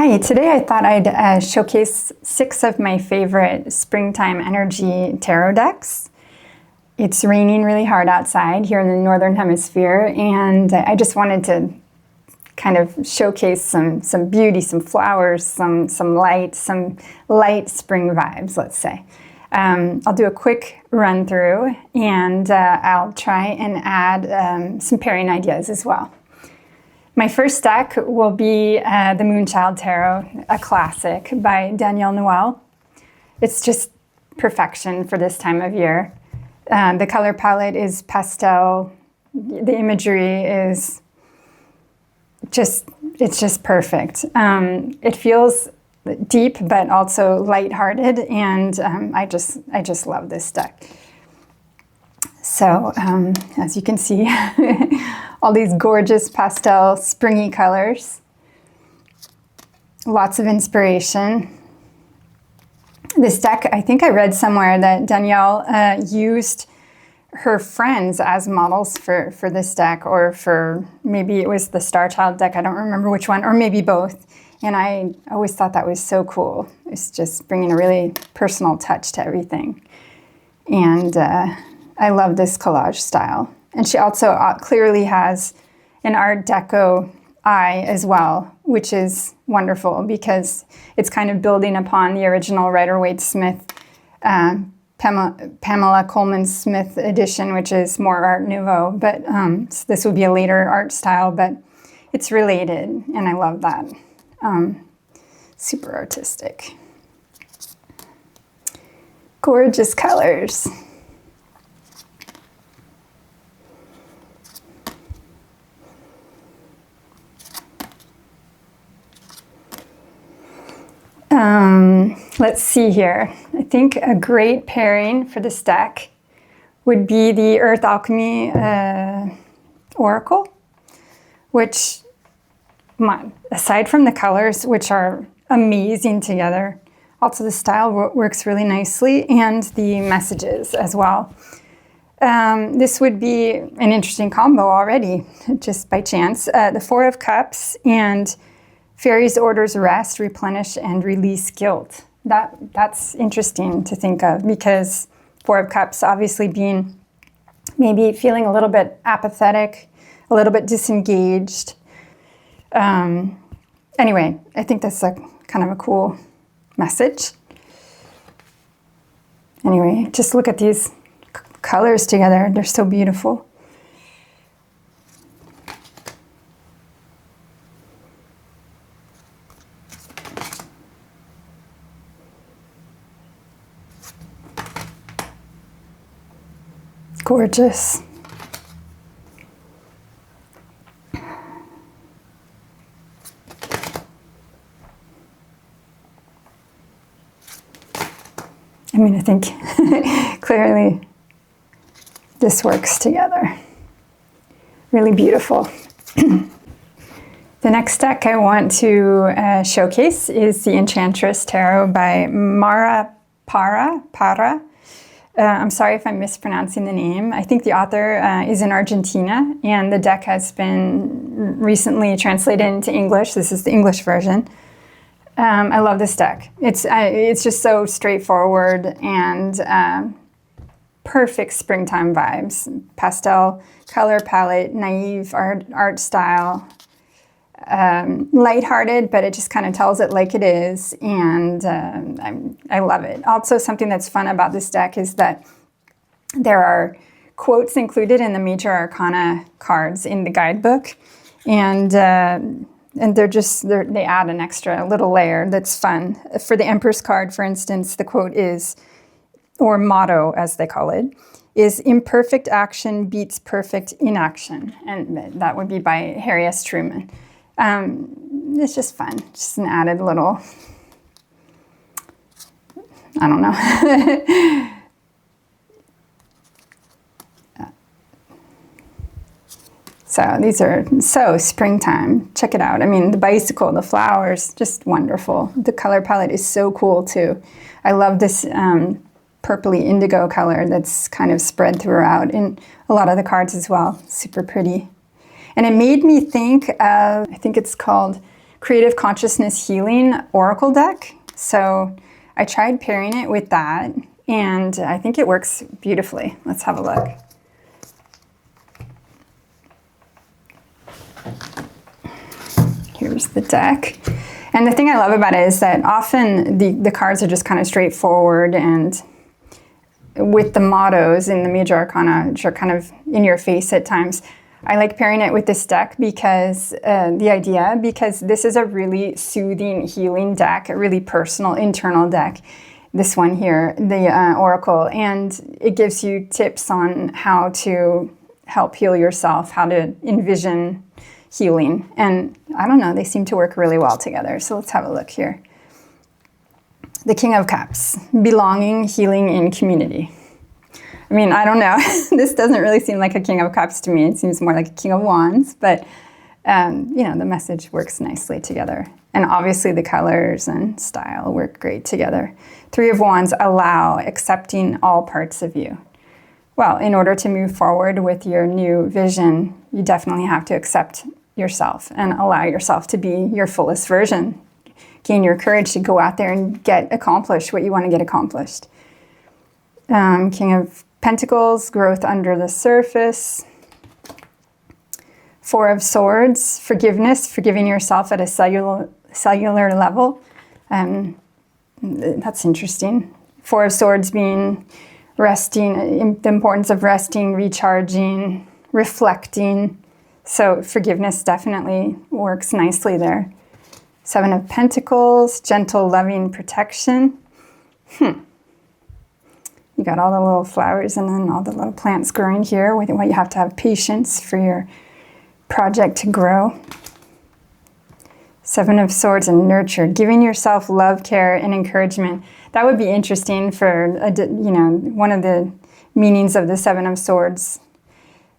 Hi, today I thought I'd showcase 6 of my favorite springtime energy tarot decks. It's raining really hard outside here in the Northern Hemisphere, and I just wanted to kind of showcase some beauty, some flowers, some light spring vibes, let's say. I'll do a quick run through, and I'll try and add some pairing ideas as well. My first deck will be the Moonchild Tarot, a classic by Danielle Noel. It's just perfection for this time of year. The color palette is pastel. The imagery is it's just perfect. It feels deep but also lighthearted, and I just love this deck. So as you can see, all these gorgeous pastel springy colors, lots of inspiration. This deck, I think I read somewhere that Danielle used her friends as models for this deck, or for maybe it was the Star Child deck, I don't remember which one, or maybe both. And I always thought that was so cool. It's just bringing a really personal touch to everything. And I love this collage style. And she also clearly has an Art Deco eye as well, which is wonderful because it's kind of building upon the original Rider-Waite-Smith, Pamela Coleman Smith edition, which is more Art Nouveau. But so this would be a later art style, but it's related, and I love that. Super artistic. Gorgeous colors. Let's see here. I think a great pairing for this deck would be the Earth Alchemy Oracle, which, aside from the colors, which are amazing together, also the style works really nicely, and the messages as well. This would be an interesting combo already, just by chance. The Four of Cups and Fairies orders rest, replenish, and release guilt. That's interesting to think of, because Four of Cups obviously being maybe feeling a little bit apathetic, a little bit disengaged. Anyway, I think that's kind of a cool message. Anyway, just look at these colors together. They're so beautiful. Gorgeous. I mean, I think clearly this works together. Really beautiful. The next deck I want to showcase is the Enchantress Tarot by Mara Para. I'm sorry if I'm mispronouncing the name. I think the author is in Argentina, and the deck has been recently translated into English. This is the English version. I love this deck. It's just so straightforward and perfect springtime vibes. Pastel color palette, naive art style, lighthearted, but it just kind of tells it like it is, and I love it. Also, something that's fun about this deck is that there are quotes included in the major arcana cards in the guidebook, and they add an extra little layer that's fun. For the Empress card, for instance, the quote is, or motto as they call it, is "Imperfect action beats perfect inaction," and that would be by Harry S. Truman. It's just fun, just an added little, I don't know. So these are so springtime. Check it out. I mean, the bicycle, the flowers, just wonderful. The color palette is so cool too. I love this purpley indigo color that's kind of spread throughout in a lot of the cards as well. Super pretty. And it made me think of, I think it's called Creative Consciousness Healing Oracle deck. So I tried pairing it with that, and I think it works beautifully. Let's have a look. Here's the deck. And the thing I love about it is that often the cards are just kind of straightforward, and with the mottos in the major arcana, which are kind of in your face at times, I like pairing it with this deck because because this is a really soothing, healing deck, a really personal, internal deck. This one here, the Oracle, and it gives you tips on how to help heal yourself, how to envision healing. And I don't know, they seem to work really well together. So let's have a look here. The King of Cups, belonging, healing in community. I mean, I don't know. This doesn't really seem like a King of Cups to me. It seems more like a King of Wands, but you know, the message works nicely together. And obviously the colors and style work great together. Three of Wands, allow, accepting all parts of you. Well, in order to move forward with your new vision, you definitely have to accept yourself and allow yourself to be your fullest version. Gain your courage to go out there and accomplish what you want to get accomplished. King of Pentacles, growth under the surface. Four of Swords, forgiveness, forgiving yourself at a cellular level. That's interesting. Four of Swords being resting, the importance of resting, recharging, reflecting. So forgiveness definitely works nicely there. Seven of Pentacles, gentle, loving protection. You got all the little flowers and then all the little plants growing here. You have to have patience for your project to grow. Seven of Swords and nurture, giving yourself love, care, and encouragement. That would be interesting for, one of the meanings of the Seven of Swords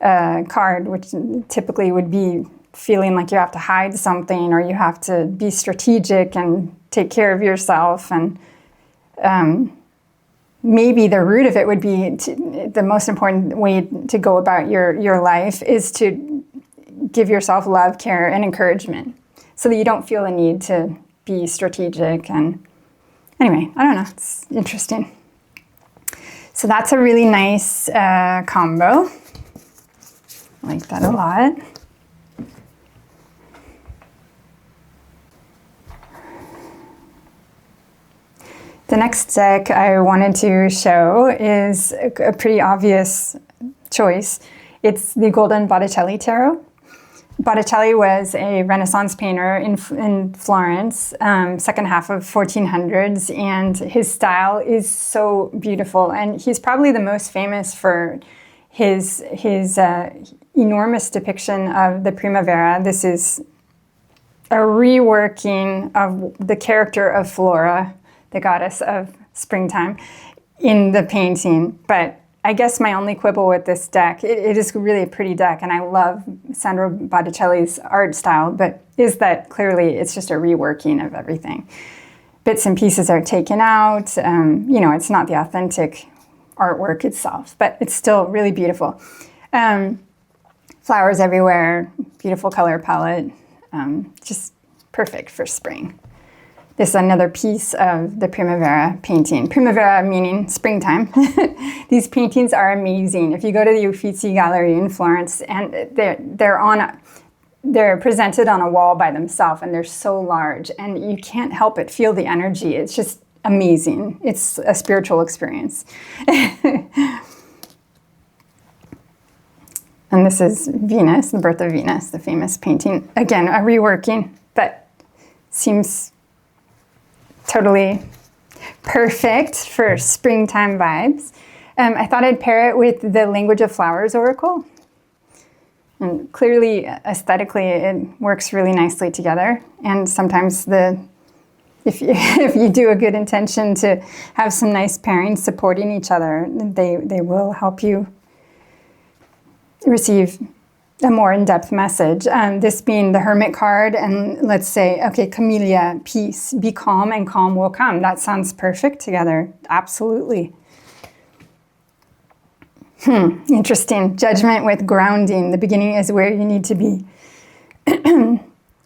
card, which typically would be feeling like you have to hide something or you have to be strategic and take care of yourself. And maybe the root of it would be the most important way to go about your life is to give yourself love, care, and encouragement so that you don't feel a need to be strategic. And anyway, I don't know, it's interesting. So that's a really nice combo. I like that a lot. The next deck I wanted to show is a pretty obvious choice. It's the Golden Botticelli Tarot. Botticelli was a Renaissance painter in Florence, second half of 1400s, and his style is so beautiful. And he's probably the most famous for his enormous depiction of the Primavera. This is a reworking of the character of Flora, the goddess of springtime, in the painting. But I guess my only quibble with this deck, it is really a pretty deck, and I love Sandro Botticelli's art style, but is that clearly it's just a reworking of everything. Bits and pieces are taken out. It's not the authentic artwork itself, but it's still really beautiful. Flowers everywhere, beautiful color palette, just perfect for spring. This is another piece of the Primavera painting. Primavera meaning springtime. These paintings are amazing. If you go to the Uffizi Gallery in Florence, and they're presented on a wall by themselves, and they're so large, and you can't help but feel the energy. It's just amazing. It's a spiritual experience. And this is Venus, the Birth of Venus, the famous painting. Again, a reworking, but seems totally perfect for springtime vibes. I thought I'd pair it with the Language of Flowers Oracle. And clearly, aesthetically, it works really nicely together. And sometimes if you do a good intention to have some nice pairings supporting each other, they will help you receive a more in-depth message. This being the Hermit card, and let's say, okay, Camellia, peace, be calm and calm will come. That sounds perfect together. Absolutely. Interesting. Judgment with grounding. The beginning is where you need to be.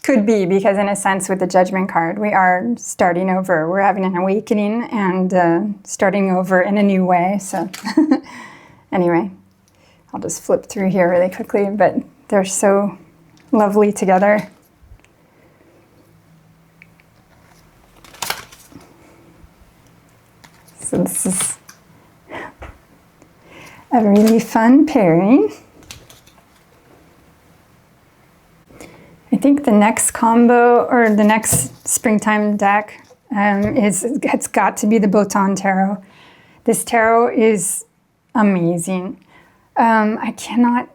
could be, because in a sense with the Judgment card, we are starting over. We're having an awakening and starting over in a new way. So anyway, I'll just flip through here really quickly, but they're so lovely together. So this is a really fun pairing. I think the next combo, or the next springtime deck, it's got to be the Botan Tarot. This tarot is amazing. I can't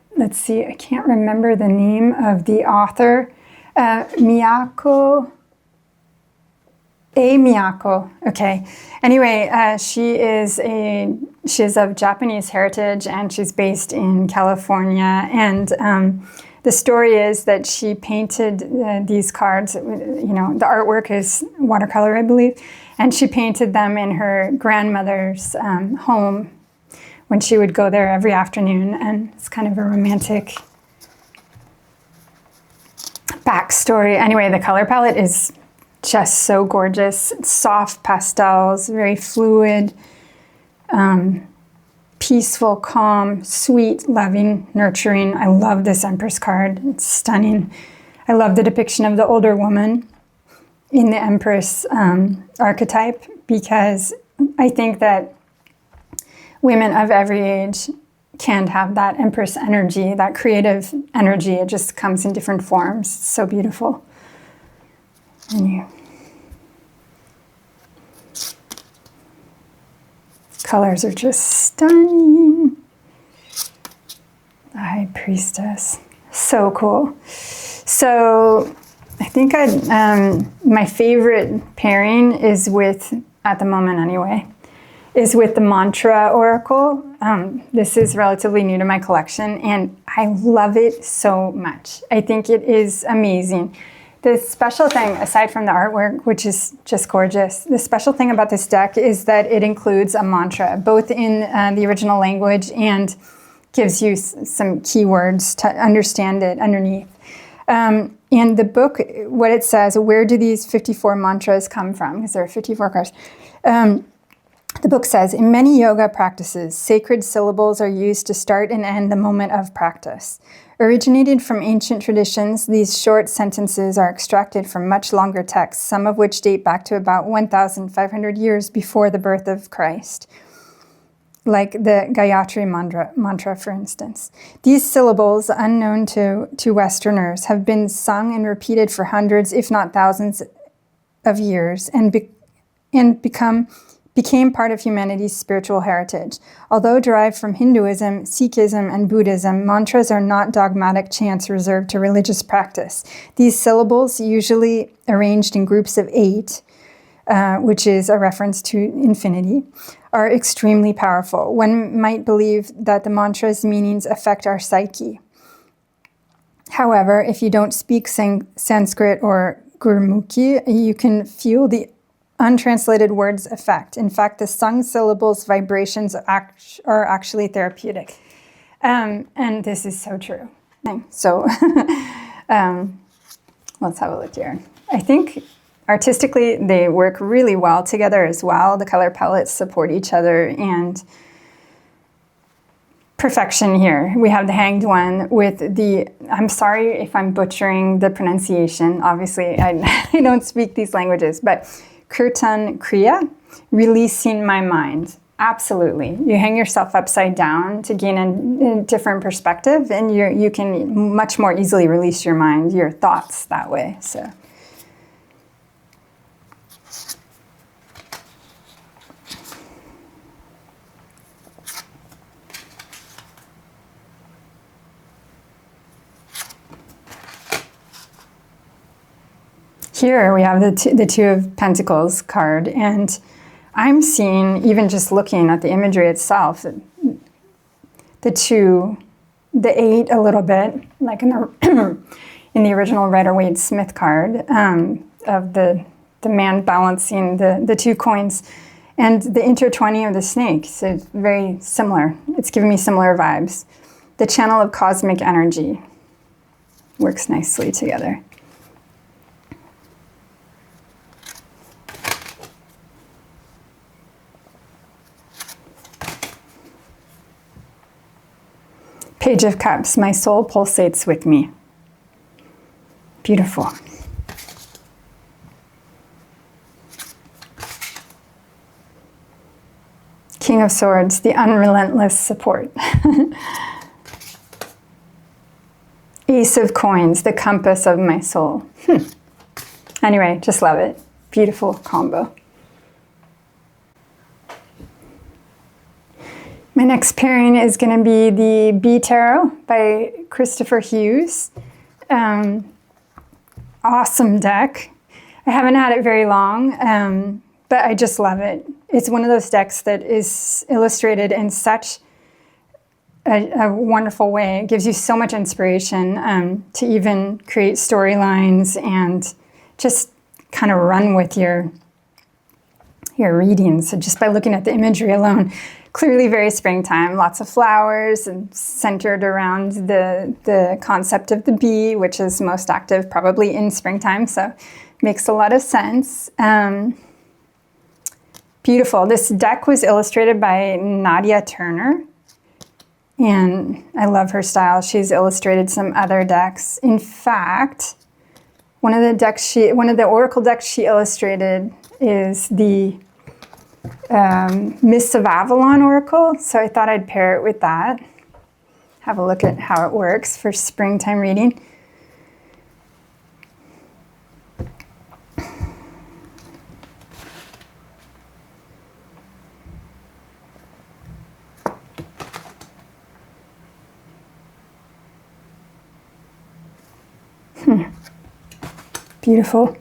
remember the name of the author. Miyako. Okay. Anyway, she's of Japanese heritage, and she's based in California. And the story is that she painted these cards. The artwork is watercolor, I believe, and she painted them in her grandmother's home when she would go there every afternoon. And it's kind of a romantic backstory. Anyway, the color palette is just so gorgeous. Soft pastels, very fluid, peaceful, calm, sweet, loving, nurturing. I love this Empress card. It's stunning. I love the depiction of the older woman in the Empress archetype, because I think that women of every age can have that Empress energy, that creative energy. It just comes in different forms. It's so beautiful. Colors are just stunning. The High Priestess, so cool. So I think my favorite pairing is with, at the moment anyway, is with the Mantra Oracle. This is relatively new to my collection, and I love it so much. I think it is amazing. The special thing, aside from the artwork, which is just gorgeous, the special thing about this deck is that it includes a mantra, both in the original language, and gives you some keywords to understand it underneath. In the book, what it says, where do these 54 mantras come from? Because there are 54 cards. The book says, in many yoga practices, sacred syllables are used to start and end the moment of practice. Originated from ancient traditions, these short sentences are extracted from much longer texts, some of which date back to about 1,500 years before the birth of Christ, like the Gayatri mantra, for instance. These syllables, unknown to Westerners, have been sung and repeated for hundreds, if not thousands of years, and became part of humanity's spiritual heritage. Although derived from Hinduism, Sikhism, and Buddhism, mantras are not dogmatic chants reserved to religious practice. These syllables, usually arranged in groups of 8, which is a reference to infinity, are extremely powerful. One might believe that the mantra's meanings affect our psyche. However, if you don't speak Sanskrit or Gurmukhi, you can feel the untranslated words effect. In fact, the sung syllables' vibrations are actually therapeutic. And this is so true. So let's have a look here. I think artistically they work really well together as well. The color palettes support each other, and perfection here. We have the Hanged One with the, I'm sorry if I'm butchering the pronunciation. Obviously, I don't speak these languages, but Kirtan Kriya, releasing my mind. Absolutely. You hang yourself upside down to gain a different perspective, and you can much more easily release your mind, your thoughts that way. So. Here we have the Two of Pentacles card, and I'm seeing, even just looking at the imagery itself, the 2, the 8 a little bit, like in the original Rider-Waite-Smith card of the man balancing the 2 coins, and the intertwining of the snake. So it's very similar. It's giving me similar vibes. The channel of cosmic energy works nicely together. Page of Cups, my soul pulsates with me. Beautiful. King of Swords, the unrelentless support. Ace of Coins, the compass of my soul. Anyway, just love it. Beautiful combo. My next pairing is going to be the Bee Tarot by Christopher Hughes. Awesome deck. I haven't had it very long, but I just love it. It's one of those decks that is illustrated in such a wonderful way. It gives you so much inspiration to even create storylines and just kind of run with your readings. So just by looking at the imagery alone, clearly very springtime, lots of flowers and centered around the concept of the bee, which is most active probably in springtime, so makes a lot of sense. Beautiful. This deck was illustrated by Nadia Turner, and I love her style. She's illustrated some other decks. In fact, one of the oracle decks she illustrated is the Mists of Avalon Oracle, so I thought I'd pair it with that. Have a look at how it works for springtime reading. Beautiful.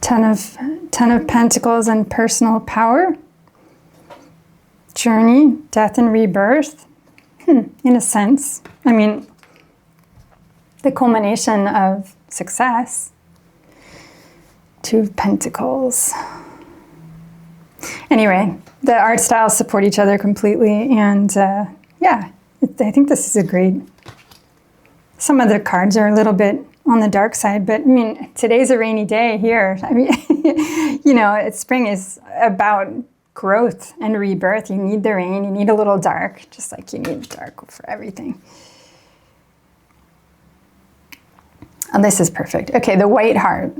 Ten of Pentacles and personal power. Journey, death and rebirth. In a sense. I mean, the culmination of success. Two of Pentacles. Anyway, the art styles support each other completely, and yeah, I think this is a great. Some of the cards are a little bit on the dark side, but I mean, today's a rainy day here. I mean, you know, spring is about growth and rebirth. You need the rain, you need a little dark, just like you need dark for everything. Oh, this is perfect. Okay, the White Heart.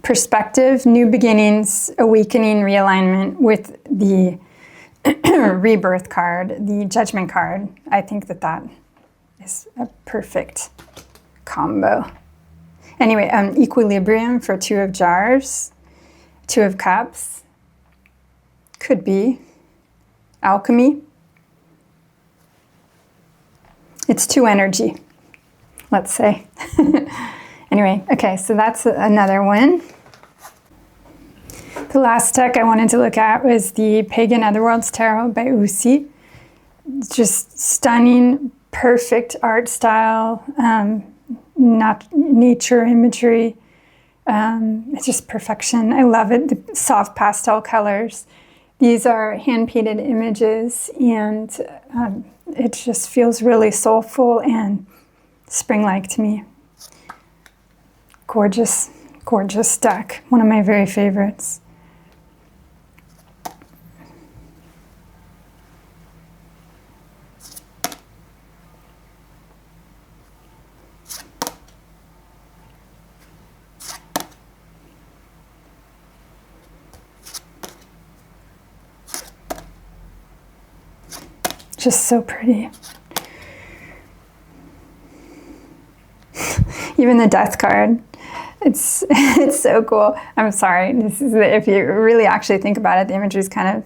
Perspective, new beginnings, awakening, realignment with the rebirth card, the Judgment card. I think that is a perfect combo. Anyway, equilibrium for Two of Jars, Two of Cups. Could be. Alchemy. It's two energy, let's say. Anyway, okay, so that's another one. The last deck I wanted to look at was the Pagan Otherworlds Tarot by Usi. It's just stunning, perfect art style, not nature imagery. It's just perfection. I love it. The soft pastel colors. These are hand-painted images, and it just feels really soulful and spring-like to me. Gorgeous, gorgeous deck. One of my very favorites. Just so pretty. Even the death card. It's so cool. I'm sorry. This is if you really actually think about it, the imagery is kind of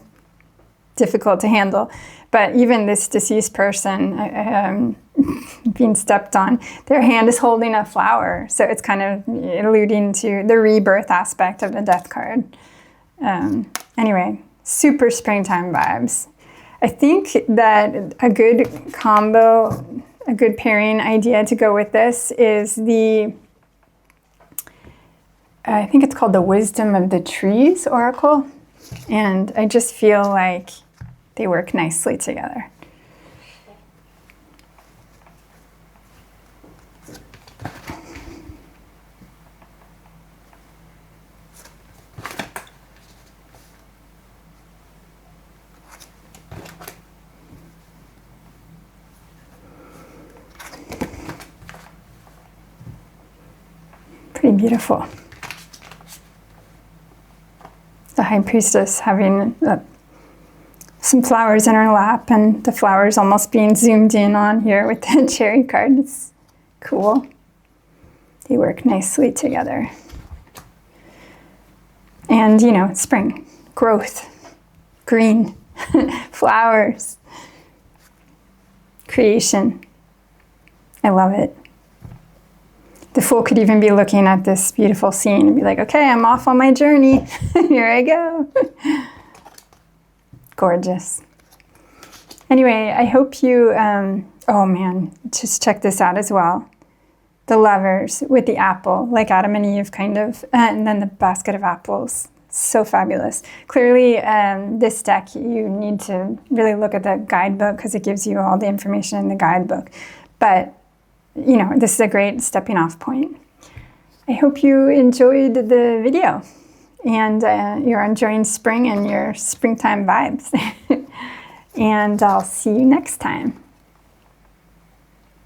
difficult to handle. But even this deceased person being stepped on, their hand is holding a flower. So it's kind of alluding to the rebirth aspect of the death card. Anyway, super springtime vibes. I think that a good combo, a good pairing idea to go with this is I think it's called the Wisdom of the Trees Oracle. And I just feel like they work nicely together. beautiful. The High Priestess having some flowers in her lap, and the flowers almost being zoomed in on here with the cherry card. It's cool. They work nicely together. And, you know, spring, growth, green, flowers, creation. I love it. The Fool could even be looking at this beautiful scene and be like, okay, I'm off on my journey. Here I go. Gorgeous. Anyway, I hope you, oh man, just check this out as well. The Lovers with the apple, like Adam and Eve kind of, and then the basket of apples. So fabulous. Clearly, this deck, you need to really look at the guidebook because it gives you all the information in the guidebook. But, you know, this is a great stepping off point. I hope you enjoyed the video and you're enjoying spring and your springtime vibes. And I'll see you next time.